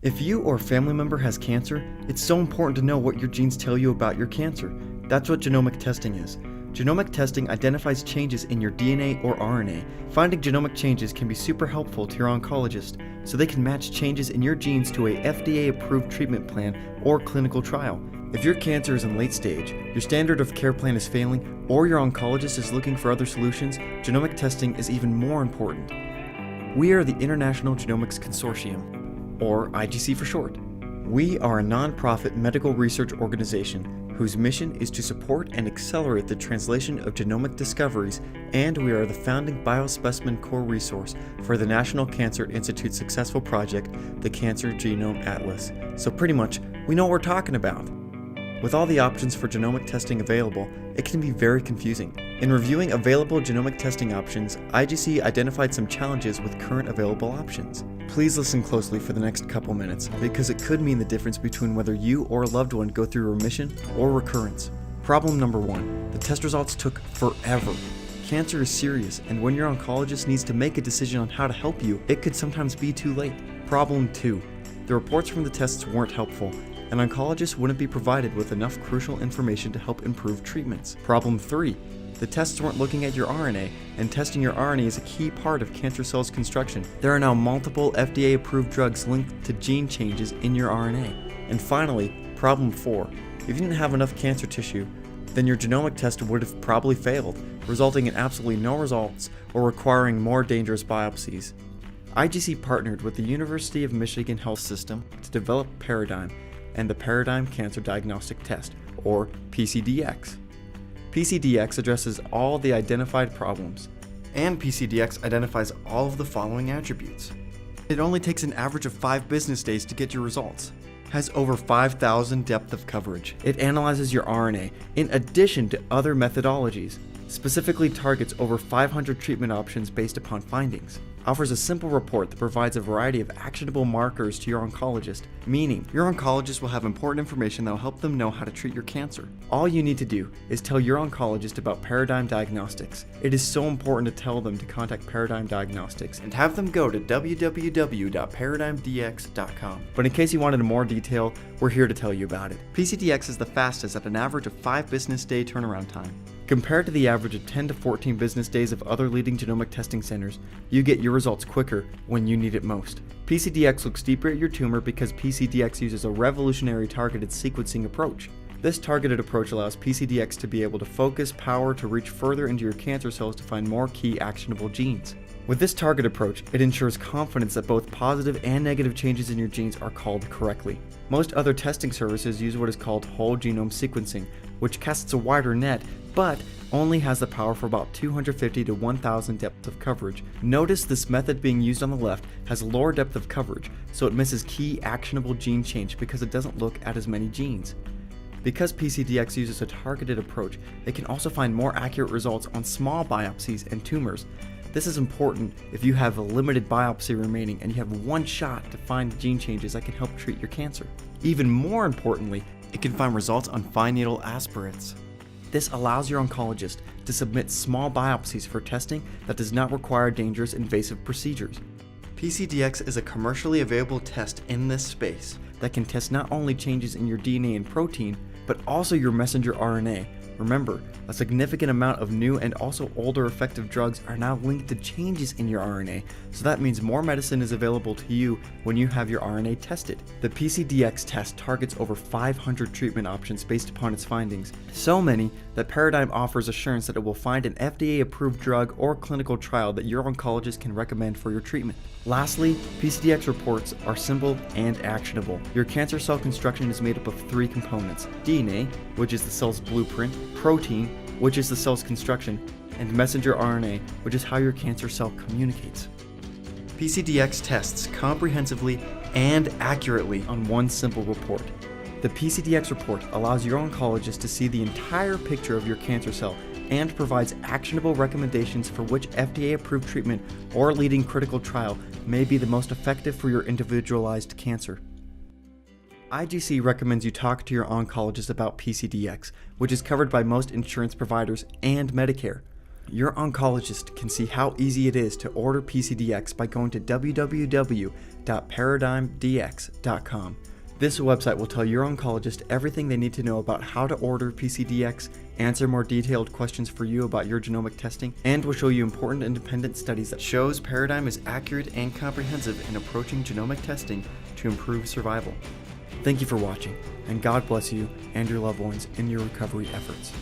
If you or a family member has cancer, it's so important to know what your genes tell you about your cancer. That's what genomic testing is. Genomic testing identifies changes in your DNA or RNA. Finding genomic changes can be super helpful to your oncologist, so they can match changes in your genes to a FDA-approved treatment plan or clinical trial. If your cancer is in late stage, your standard of care plan is failing, or your oncologist is looking for other solutions, genomic testing is even more important. We are the International Genomics Consortium, or IGC for short. We are a non-profit medical research organization whose mission is to support and accelerate the translation of genomic discoveries, and we are the founding biospecimen core resource for the National Cancer Institute's successful project, the Cancer Genome Atlas. So pretty much, we know what we're talking about. With all the options for genomic testing available, it can be very confusing. In reviewing available genomic testing options, IGC identified some challenges with current available options. Please listen closely for the next couple minutes, because it could mean the difference between whether you or a loved one go through remission or recurrence. Problem number 1, the test results took forever. Cancer is serious, and when your oncologist needs to make a decision on how to help you, it could sometimes be too late. Problem 2, the reports from the tests weren't helpful. An oncologist wouldn't be provided with enough crucial information to help improve treatments. Problem 3, the tests weren't looking at your RNA, and testing your RNA is a key part of cancer cells construction. There are now multiple FDA-approved drugs linked to gene changes in your RNA. And finally, problem 4, if you didn't have enough cancer tissue, then your genomic test would have probably failed, resulting in absolutely no results or requiring more dangerous biopsies. IGC partnered with the University of Michigan Health System to develop Paradigm and the Paradigm Cancer Diagnostic Test, or PCDx. PCDx addresses all the identified problems, and PCDx identifies all of the following attributes. It only takes an average of 5 business days to get your results. Has over 5,000 depth of coverage. It analyzes your RNA in addition to other methodologies. Specifically targets over 500 treatment options based upon findings. Offers a simple report that provides a variety of actionable markers to your oncologist, meaning your oncologist will have important information that will help them know how to treat your cancer. All you need to do is tell your oncologist about Paradigm Diagnostics. It is so important to tell them to contact Paradigm Diagnostics and have them go to www.paradigmdx.com. But in case you wanted more detail, we're here to tell you about it. PCDx is the fastest at an average of 5 business day turnaround time. Compared to the average of 10 to 14 business days of other leading genomic testing centers, you get your results quicker when you need it most. PCDx looks deeper at your tumor because PCDx uses a revolutionary targeted sequencing approach. This targeted approach allows PCDx to be able to focus power to reach further into your cancer cells to find more key actionable genes. With this target approach, it ensures confidence that both positive and negative changes in your genes are called correctly. Most other testing services use what is called whole genome sequencing, which casts a wider net, but only has the power for about 250 to 1,000 depth of coverage. Notice this method being used on the left has lower depth of coverage, so it misses key actionable gene change because it doesn't look at as many genes. Because PCDx uses a targeted approach, it can also find more accurate results on small biopsies and tumors. This is important if you have a limited biopsy remaining and you have one shot to find gene changes that can help treat your cancer. Even more importantly, it can find results on fine needle aspirates. This allows your oncologist to submit small biopsies for testing that does not require dangerous invasive procedures. PCDx is a commercially available test in this space that can test not only changes in your DNA and protein, but also your messenger RNA. Remember, a significant amount of new and also older effective drugs are now linked to changes in your RNA, so that means more medicine is available to you when you have your RNA tested. The PCDx test targets over 500 treatment options based upon its findings, so many that Paradigm offers assurance that it will find an FDA-approved drug or clinical trial that your oncologist can recommend for your treatment. Lastly, PCDx reports are simple and actionable. Your cancer cell construction is made up of 3 components: DNA, which is the cell's blueprint, protein, which is the cell's construction, and messenger RNA, which is how your cancer cell communicates. PCDx tests comprehensively and accurately on one simple report. The PCDx report allows your oncologist to see the entire picture of your cancer cell and provides actionable recommendations for which FDA-approved treatment or leading critical trial may be the most effective for your individualized cancer. IGC recommends you talk to your oncologist about PCDx, which is covered by most insurance providers and Medicare. Your oncologist can see how easy it is to order PCDx by going to www.paradigmdx.com. This website will tell your oncologist everything they need to know about how to order PCDx, answer more detailed questions for you about your genomic testing, and will show you important independent studies that shows Paradigm is accurate and comprehensive in approaching genomic testing to improve survival. Thank you for watching, and God bless you and your loved ones in your recovery efforts.